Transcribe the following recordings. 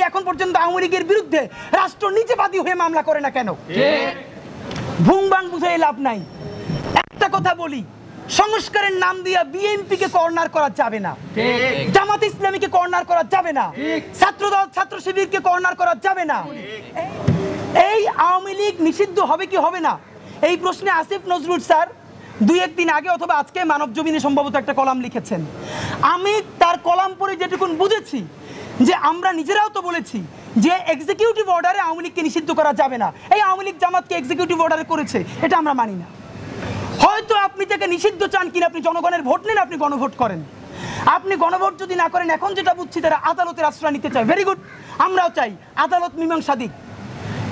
এখন পর্যন্ত আওয়ামী লীগের বিরুদ্ধে রাষ্ট্র নিজেবাদী হয়ে মামলা করে না কেন? ভুং বাং বুঝে লাভ নাই। একটা কথা বলি, সংস্কারের নাম দিয়া বিএনপি কে কর্নার করা যাবে না, জামাত ইসলামীকে কর্নার করা যাবে না, ছাত্রদল ছাত্র শিবিরকে কর্নার করা যাবে না। এই আওয়ামী লীগ নিষিদ্ধ হবে কি হবে না, এই প্রশ্নে আসিফ নজরুল স্যার 2-1 দিন আগে অথবা আজকে মানব জমিনে সম্ভবত একটা কলাম লিখেছেন। আমি তার কলাম পড়ে যেটুকুন বুঝেছি যে আমরা নিজেরাও তো বলেছি যে এক্সিকিউটিভ অর্ডারে আওয়ামী লীগকে নিষিদ্ধ করা যাবে না। এই আওয়ামী লীগ জামাতকে এক্সিকিউটিভ অর্ডারে করেছে, এটা আমরা মানি না। হয়তো আপনি তাকে নিষিদ্ধ চান কিনা, আপনি জনগণের ভোট নেন, আপনি গণভোট করেন। আপনি গণভোট যদি না করেন, এখন যেটা বুঝছি তারা আদালতের আশ্রয় নিতে চায়, ভেরি গুড, আমরাও চাই আদালত মীমাংসা দিক,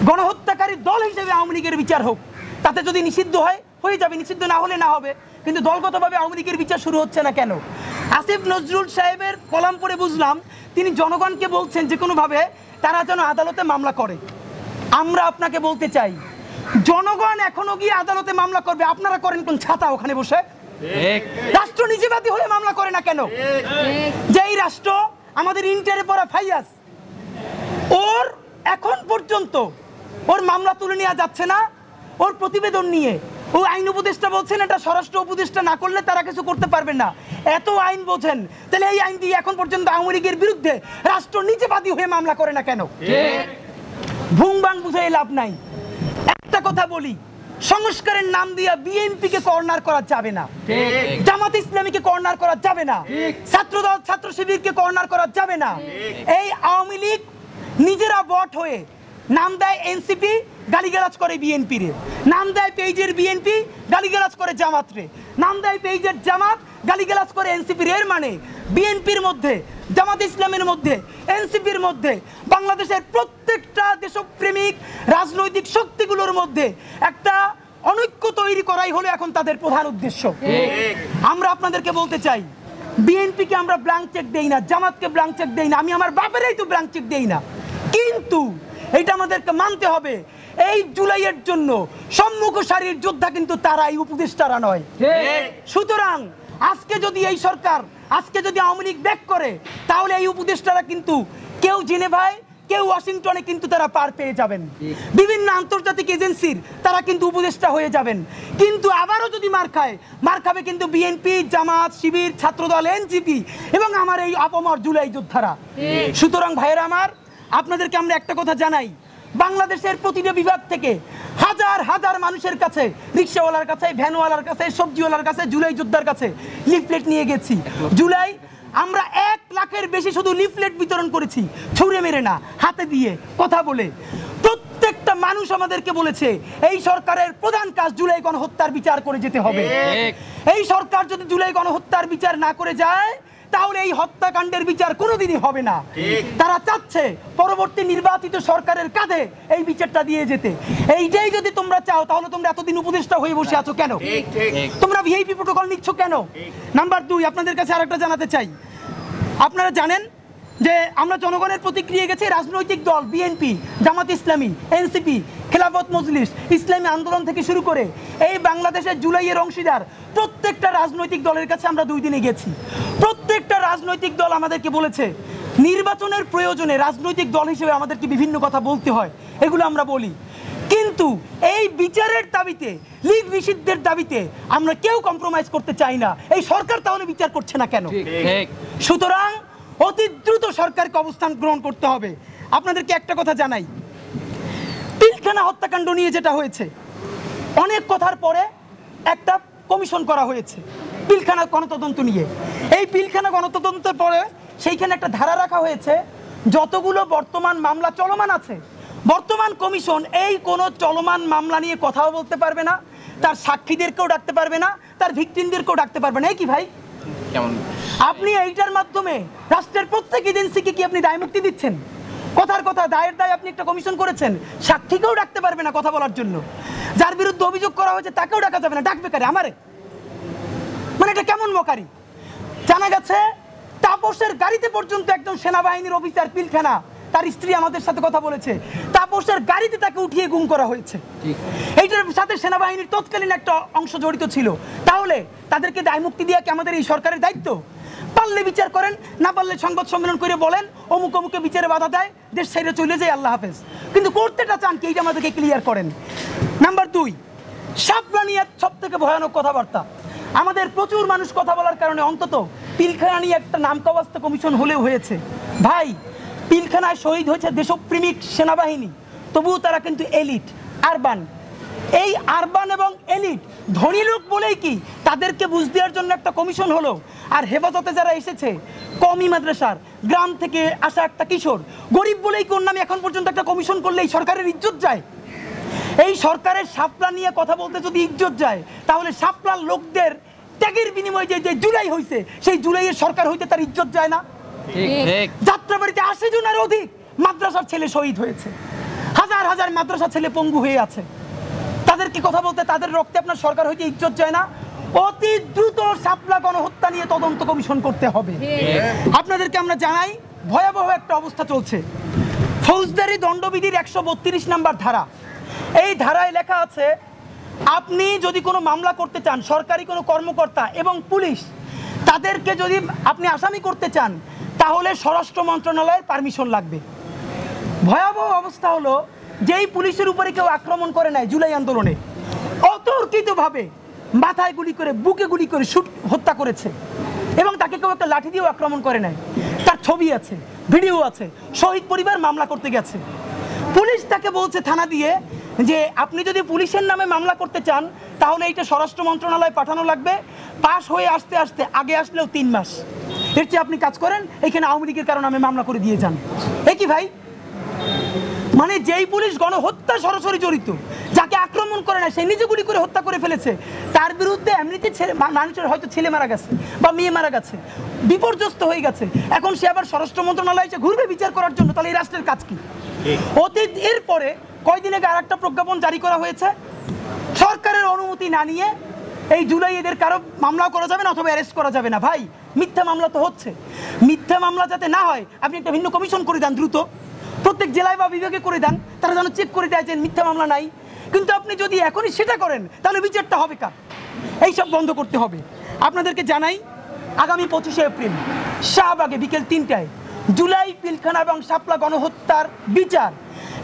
গণহত্যাকারী দল হিসেবে আওয়ামী লীগের বিচার হোক। তাতে যদি নিষিদ্ধ হয় হয়ে যাবে, নিষিদ্ধ না হলে না হবে, কিন্তু দলগতভাবে আওয়ামী লীগের বিচার শুরু হচ্ছে না কেন? আসিফ নজরুল সাহেবের কলাম পড়ে বুঝলাম তিনি জনগণকে বলছেন যে কোনোভাবে তারা যেন আদালতে মামলা করে। আমরা আপনাকে বলতে চাই, জনগণ এখনো গিয়ে আদালতে মামলা করবে, আপনারা করেন কোন ছাতা ওখানে বসে? রাষ্ট্র নিজেবাদী হয়ে মামলা করে না কেন? যেই রাষ্ট্র আমাদের ইন্টারে পড়া ফাইয়াস, ওর এখন পর্যন্ত ওর মামলা তুলে নেওয়া যাচ্ছে না, ওর প্রতিবেদন নিয়ে ও আইন উপদেষ্টা বলছেন এটা স্বরাষ্ট্র উপদেষ্টা না করলে তারা কিছু করতে পারবেন না। এত আইন বোঝেন, তাহলে এই আইন দিয়ে এখন পর্যন্ত আওয়ামী লীগের বিরুদ্ধে রাষ্ট্র নিজেবাদী হয়ে মামলা করে না কেন? ভুং বাং বুঝে লাভ নাই। একটা কথা বলি, সংস্কারের নাম দিয়া বিএনপি কে কর্নার করা যাবে না, জামাত ইসলামীকে কর্নার করা যাবে না, ছাত্রদল ছাত্র শিবিরকে কর্নার করা যাবে না। এই আওয়ামী লীগ নিজেরা বট হয়ে নাম দেয় এনসিপি, গালিগালাজ করে বিএনপি রে, নাম দেয় পেজের বিএনপি, গালিগালাজ করে জামাত রে, নাম দেয় পেজের জামাত, গালিগালাজ করে এনসিপি রে। এর মানে বিএনপির মধ্যে, জামাত ইসলামের মধ্যে, এনসিপির মধ্যে, বাংলাদেশের প্রত্যেকটা দেশপ্রেমিক রাজনৈতিক শক্তিগুলোর মধ্যে একটা অনৈক্য তৈরি করাই হলো এখন তাদের প্রধান উদ্দেশ্য। আমরা আপনাদেরকে বলতে চাই, বিএনপিকে আমরা ব্ল্যাঙ্ক চেক দেই না, জামাতকে ব্ল্যাঙ্ক চেক দেই না, আমি আমার বাপেরই তো ব্ল্যাঙ্ক চেক দেই না, কিন্তু এটা আমাদেরকে মানতে হবে, এই জুলাইয়ের জন্য সম্মুখ সারির যোদ্ধা কিন্তু তারা, এই উপদেষ্টারা নয়। সুতরাং আজকে যদি এই সরকার, আজকে যদি আওয়ামী লীগ ব্যাক করে, তাহলে এই উপদেষ্টারা কিন্তু কেউ জেনেভায়, কেউ ওয়াশিংটনে কিন্তু তারা পার পেয়ে যাবেন, বিভিন্ন আন্তর্জাতিক এজেন্সির তারা কিন্তু উপদেষ্টা হয়ে যাবেন। কিন্তু আবারও যদি মার খায়, মার খাবে কিন্তু বিএনপি, জামাত, শিবির, ছাত্রদল, এনসিপি এবং আমার এই আপমর জুলাই যোদ্ধারা। সুতরাং ভাইয়েরা আমার, আপনাদেরকে আমরা একটা কথা জানাই, বাংলাদেশের প্রতিটা বিভাগ থেকে হাজার হাজার মানুষের কাছে, রিক্সাওয়ালার কাছে, ভ্যানওয়ালার কাছে, সবজিওয়ালার কাছে, জুলাই যোদ্ধার কাছে লিফলেট নিয়ে গেছি। জুলাই আমরা 1 লাখের বেশি শুধু লিফলেট বিতরণ করেছি, ছুঁড়ে মেরে না, হাতে দিয়ে কথা বলে। প্রত্যেকটা মানুষ আমাদেরকে বলেছে এই সরকারের প্রধান কাজ জুলাই গণহত্যার বিচার করে যেতে হবে। এই সরকার যদি জুলাই গণহত্যার বিচার না করে যায়, তাহলে এই হত্যাকাণ্ডের বিচার কোনোদিনই হবে না। তারা চাচ্ছে পরবর্তী নির্বাচিত সরকারের কাঁধে এই বিচারটা দিয়ে যেতে। এইটাই যদি তোমরা চাও, তাহলে তোমরা এতদিন উপদেষ্টা হয়ে বসে আছো কেন? তোমরা ভিআইপি প্রোটোকল নিচ্ছ কেন? নাম্বার 2, আপনাদের কাছে আরেকটা জানাতে চাই, আপনারা জানেন যে আমরা জনগণের প্রতিক্রিয়া গেছে, রাজনৈতিক দল বিএনপি, জামাত ইসলামী, এনসিপি, খেলাফত মজলিস, ইসলামী আন্দোলন থেকে শুরু করে এই বাংলাদেশের জুলাইয়ের অংশীদার প্রত্যেকটা রাজনৈতিক দলের কাছে আমরা 2 দিনে গেছি। প্রত্যেকটা রাজনৈতিক দল আমাদেরকে বলেছে নির্বাচনের প্রয়োজনে রাজনৈতিক দল হিসেবে আমাদেরকে বিভিন্ন কথা বলতে হয়, এগুলো আমরা বলি, কিন্তু এই বিচারের দাবিতে, লীগ নিষিদ্ধের দাবিতে আমরা কেউ কম্প্রোমাইজ করতে চাই না। এই সরকার তাহলে বিচার করছে না কেন? সুতরাং অতি দ্রুত সরকারকে অবস্থান গ্রহণ করতে হবে। আপনাদেরকে একটা কথা জানাই, পিলখানা হত্যাকাণ্ড নিয়ে যেটা হয়েছে, অনেক কথার পরে একটা কমিশন করা হয়েছে পিলখানা গণতদন্ত নিয়ে। এই পিলখানা গণতদন্তের পরে সেইখানে একটা ধারা রাখা হয়েছে, যতগুলো বর্তমান মামলা চলমান আছে, বর্তমান কমিশন এই কোনো চলমান মামলা নিয়ে কথাও বলতে পারবে না, তার সাক্ষীদেরকেও ডাকতে পারবে না, তার ভিকটিমদেরকেও ডাকতে পারবে না। এই কি ভাই, আপনি এইটার মাধ্যমে রাষ্ট্রের প্রত্যেক এজেন্সিকে কি আপনি দায় মুক্তি দিচ্ছেন? কথার কথা, দায়ের দায় আপনি একটা কমিশন করেছেন, সাক্ষীকেও ডাকতে পারবে না কথা বলার জন্য, যার বিরুদ্ধে অভিযোগ করা হয়েছে তাকেও ডাকা যাবে না, ডাকবে কারে? আমারে? মানে এটা কেমন মকারি? জানা গেছে তাপসের গাড়িতে পর্যন্ত একজন সেনাবাহিনীর অফিসার পিলখানা, তার স্ত্রী আমাদের সাথে কথা বলেছে, তাপসের গাড়িতে তাকে উঠিয়ে গুম করা হয়েছে। এইটার সাথে সেনাবাহিনীর তৎকালীন একটা অংশ জড়িত ছিল। তাহলে তাদেরকে দায় মুক্তি দেওয়া কি আমাদের এই সরকারের দায়িত্ব? পারলে বিচার করেন, না পারলে সংবাদ সম্মেলন করে বলেন অমুক অমুকে বিচারে বাধা দেয়, দেশ ছেড়ে চলে যায়, আল্লাহ হাফেজ। কিন্তু করতেটা চান কি, এইটা আমাদেরকে ক্লিয়ার করেন। নাম্বার 2, শাপলা নিয়ে সব থেকে ভয়ানক কথাবার্তা। আমাদের প্রচুর মানুষ কথা বলার কারণে অন্তত পিলখানা নিয়ে একটা নামকাওয়াস্তে কমিশন হলেও হয়েছে। ভাই, পিলখানায় শহীদ হয়েছে দেশপ্রেমিক সেনাবাহিনী, তবুও তারা কিন্তু এলিট, আরবান। এই আরবান এবং এলিট ধনী লোক বলেই কি তাদেরকে বুঝ দেওয়ার জন্য একটা কমিশন হলো। আর হেফাজতে যারা এসেছে কওমি মাদ্রাসার গ্রাম থেকে আসা একটা কিশোর, গরিব বলেই কোন নামে এখন পর্যন্ত একটা কমিশন করলে এই সরকারের ইজ্জত যায়। এই সরকারের শাপলা নিয়ে কথা বলতে যদি ইজ্জত যায়, তাহলে শাপলার লোকদের ত্যাগের বিনিময়ে যে জুলাই হয়েছে, সেই জুলাইয়ের সরকার হইতে তার ইজ্জত যায় না? যাত্রাবাড়িতে 80 জনের অধিক মাদ্রাসার ছেলে শহীদ হয়েছে, হাজার হাজার মাদ্রাসার ছেলে পঙ্গু হয়ে আছে। তাদেরকে কথা বলতে, তাদের রক্তে আপনার সরকার হইতে ইজ্জত যায় না? অতি দ্রুত শাপলা গণহত্যা নিয়ে তদন্ত কমিশন করতে হবে। আপনাদেরকে আমরা জানাই, ভয়াবহ একটা অবস্থা চলছে। ফৌজদারি দণ্ডবিধির 132 নম্বর ধারা, এই ধারায় লেখা আছে, আপনি যদি কোনো মামলা করতে চান, সরকারি কোনো কর্মকর্তা এবং পুলিশ তাদেরকে যদি আপনি আসামি করতে চান, তাহলে স্বরাষ্ট্র মন্ত্রণালয়ের পারমিশন লাগবে। ভয়াবহ অবস্থা হলো, যেই পুলিশের উপরে কেউ আক্রমণ করে নাই জুলাই আন্দোলনে, অতর্কিতভাবে মাথায় গুলি করে, বুকে গুলি করে হত্যা করেছে, এবং তাকে কেউ একটা লাঠি দিয়েও আক্রমণ করে নাই, তার ছবি আছে, ভিডিও আছে, শহীদ পরিবার মামলা করতে গেছে। পুলিশ তাকে বলছে থানা দিয়ে যে আপনি যদি পুলিশের নামে মামলা করতে চান, তাহলে এইটা স্বরাষ্ট্র মন্ত্রণালয়ে পাঠানো লাগবে, পাশ হয়ে আসতে আসতে আগে আসলেও 3 মাস। এর চেয়ে আপনি কাজ করেন, এখানে আওয়ামী লীগের কারণে আমি মামলা করে দিয়ে যান। কি ভাই, মানে যেই পুলিশ গণহত্যা সরাসরি জড়িত, যাকে আক্রমণ করে না, সে নিজে গুলি করে হত্যা করে ফেলেছে, তার বিরুদ্ধে এমনিতে মানুষের হয়তো ছেলে মারা গেছে বা মেয়ে মারা গেছে, বিপর্যস্ত হয়ে গেছে, এখন সে আবার স্বরাষ্ট্র মন্ত্রণালয়ে এসে ঘুরবে বিচার করার জন্য, তাহলে এই রাষ্ট্রের কাজ কি? অতীত এরপরে কয়দিন আগে আর একটা প্রজ্ঞাপন জারি করা হয়েছে, সরকারের অনুমতি না নিয়ে এই জুলাই এদের কারো মামলা করা যাবে না অথবা অ্যারেস্ট করা যাবে না। ভাই, মিথ্যা মামলা তো হচ্ছে, মিথ্যা মামলা যাতে না হয় আপনি একটা ভিন্ন কমিশন করে দেন, দ্রুত প্রত্যেক জেলায় বা বিভাগে করে দেন, তারা যেন চেক করে দেয় যে মিথ্যা মামলা নাই। কিন্তু আপনি যদি এখনই সেটা করেন, তাহলে বিচারটা হবে কার? এইসব বন্ধ করতে হবে। আপনাদেরকে জানাই, আগামী 25শে এপ্রিল শাহবাগে বিকেল 3টায় জুলাই পিলখানা এবং শাপলা গণহত্যার বিচার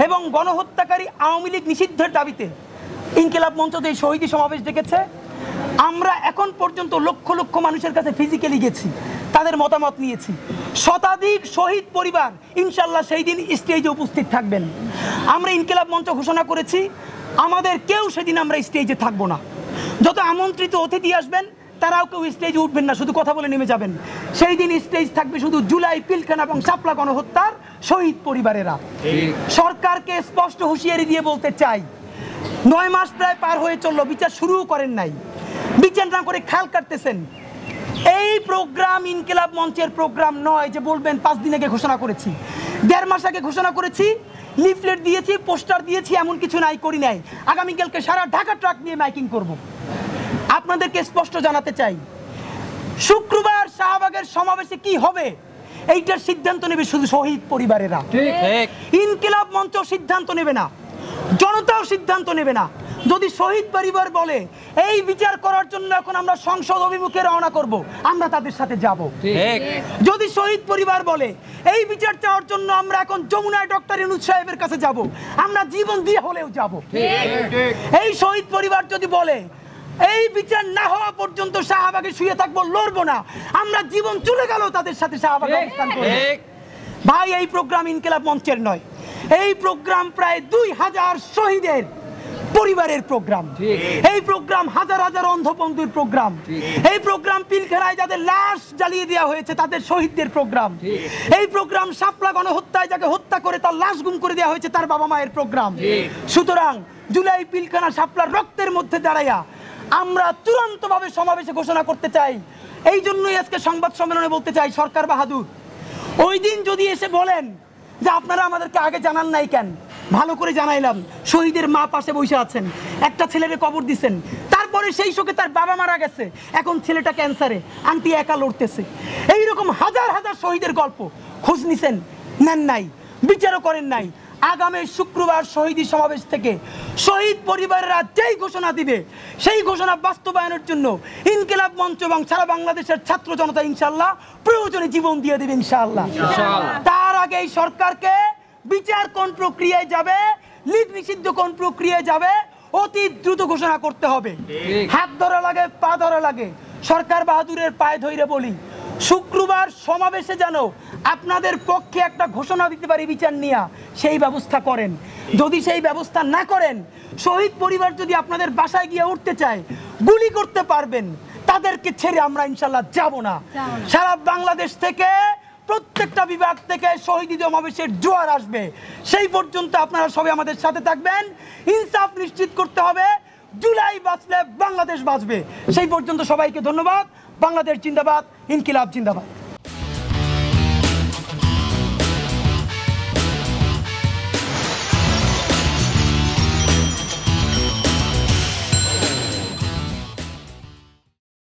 এবং গণহত্যাকারী আওয়ামী লীগ নিষিদ্ধের দাবিতে ইনকিলাব মঞ্চ এই শহীদ সমাবেশ ডেকেছে। আমরা এখন পর্যন্ত লক্ষ লক্ষ মানুষের কাছে ফিজিক্যালি গেছি, তাদের মতামত নিয়েছি। শতাধিক শহীদ পরিবার ইনশাল্লাহ সেই দিন স্টেজে উপস্থিত থাকবেন। আমরা ইনকিলাব মঞ্চ ঘোষণা করেছি, আমাদের কেউ সেদিন আমরা স্টেজে থাকবো না। যত আমন্ত্রিত অতিথি আসবেন তারাও কেউ স্টেজে উঠবেন না, শুধু কথা বলে নেমে যাবেন। সেই দিন স্টেজ থাকবে শুধু জুলাই পিলখানা এবং শাপলা গণহত্যার শহীদ পরিবারেরা। সরকারকে স্পষ্ট হুঁশিয়ারি দিয়ে বলতে চাই, 9 মাস প্রায় পার হয়ে চললো, বিচার শুরুও করেন নাই, বিচার না করে খাল কাটতেছেন। এই প্রোগ্রাম ইনকিলাব মঞ্চের প্রোগ্রাম নয় যে বলবেন 5 দিন আগে ঘোষণা করেছি, 1.5 মাস আগে ঘোষণা করেছি, লিফলেট দিয়েছি, পোস্টার দিয়েছি, এমন কিছু নাই, করি নাই। আগামীকালকে সারা ঢাকা ট্রাক নিয়ে মাইকিং করব। আপনাদেরকে স্পষ্ট জানাতে চাই, শুক্রবার শাহবাগের সমাবেশে কি হবে এইটার সিদ্ধান্ত নেবে শুধু শহীদ পরিবারেরা। ইনকিলাব মঞ্চ সিদ্ধান্ত নেবে না, জনতাও সিদ্ধান্ত নেবে না। যদি শহীদ পরিবার বলে এই বিচার করার জন্য এখন আমরা সংসদ অভিমুখে রওনা করব, আমরা তাদের সাথে যাব। যদি শহীদ পরিবার বলে এই বিচার চাওয়ার জন্য আমরা এখন যমুনায় ডক্টর ইউনূস সাহেবের কাছে যাব, আমরা জীবন দিয়ে হলেও যাব। এই শহীদ পরিবার যদি বলে এই বিচার না হওয়া পর্যন্ত শাহবাগে শুয়ে থাকবো, লড়বো না, আমরা জীবন চলে গেল তাদের সাথে শাহবাগে অবস্থান করব। ভাই, এই প্রোগ্রাম ইনকিলাব মঞ্চের নয়, এই প্রোগ্রাম প্রায় 2000 শহীদের পরিবারের প্রোগ্রাম। এই প্রোগ্রাম হাজার হাজার অন্ধবন্ধুর প্রোগ্রাম। এই প্রোগ্রাম পিলখানায় যাদের লাশ জ্বালিয়ে দেওয়া হয়েছে তাদের শহীদদের প্রোগ্রাম। এই প্রোগ্রাম শাপলা গণহত্যায় যাকে হত্যা করে তার লাশ গুম করে দেওয়া হয়েছে তার বাবা মায়ের প্রোগ্রাম। সুতরাং জুলাই পিলখানা শাপলার রক্তের মধ্যে দাঁড়াইয়া আমরা চূড়ান্তভাবে সমাবেশে ঘোষণা করতে চাই। এই জন্যই আজকে সংবাদ সম্মেলনে বলতে চাই, সরকার বাহাদুর, ওই দিন যদি এসে বলেন যে আপনারা আমাদেরকে আগে জানান নাই কেন, ভালো করে জানাইলাম। শহীদের মা পাশে বসে আছেন, একটা ছেলেরে কবর দিছেন, তারপরে সেই শোকে তার বাবা মারা গেছে, এখন ছেলেটা ক্যান্সারে, আন্টি একা লড়তেছে। এইরকম হাজার হাজার শহীদের গল্প খোঁজ নিছেন, নেন নাই, বিচারও করেন নাই। আগামী শুক্রবার শহীদি সমাবেশ থেকে শহীদ পরিবারেরা যেই ঘোষণা দিবে সেই ঘোষণা বাস্তবায়নের জন্য ইনকিলাব মঞ্চ এবং সারা বাংলাদেশের ছাত্র জনতা ইনশাআল্লাহ প্রয়োজনে জীবন দিয়ে দেবে ইনশাআল্লাহ। তার আগে এই সরকারকে বিচার কোন প্রক্রিয়ায় যাবে, লিগ নিষিদ্ধ কোন প্রক্রিয়ায় যাবে, অতি দ্রুত ঘোষণা করতে হবে। হাত ধরা লাগে, পা ধরা লাগে, সরকার বাহাদুরের পায়ে ধরে বলি, শুক্রবার সমাবেশে যেন আপনাদের পক্ষে একটা ঘোষণা দিতে পারি বিচার নিয়ে, সেই ব্যবস্থা করেন। যদি সেই ব্যবস্থা না করেন, শহীদ পরিবার যদি আপনাদের বাসায় গিয়ে উঠতে চায়, গুলি করতে পারবেন, তাদেরকে ছেড়ে আমরা ইনশাল্লাহ যাব না। সারা বাংলাদেশ থেকে প্রত্যেকটা বিভাগ থেকে শহীদ সমাবেশের জোয়ার আসবে। সেই পর্যন্ত আপনারা সবাই আমাদের সাথে থাকবেন। ইনসাফ নিশ্চিত করতে হবে। জুলাই বাঁচলে বাংলাদেশ বাঁচবে। সেই পর্যন্ত সবাইকে ধন্যবাদ। বাংলাদেশ জিন্দাবাদ, ইনকিলাব জিন্দাবাদ।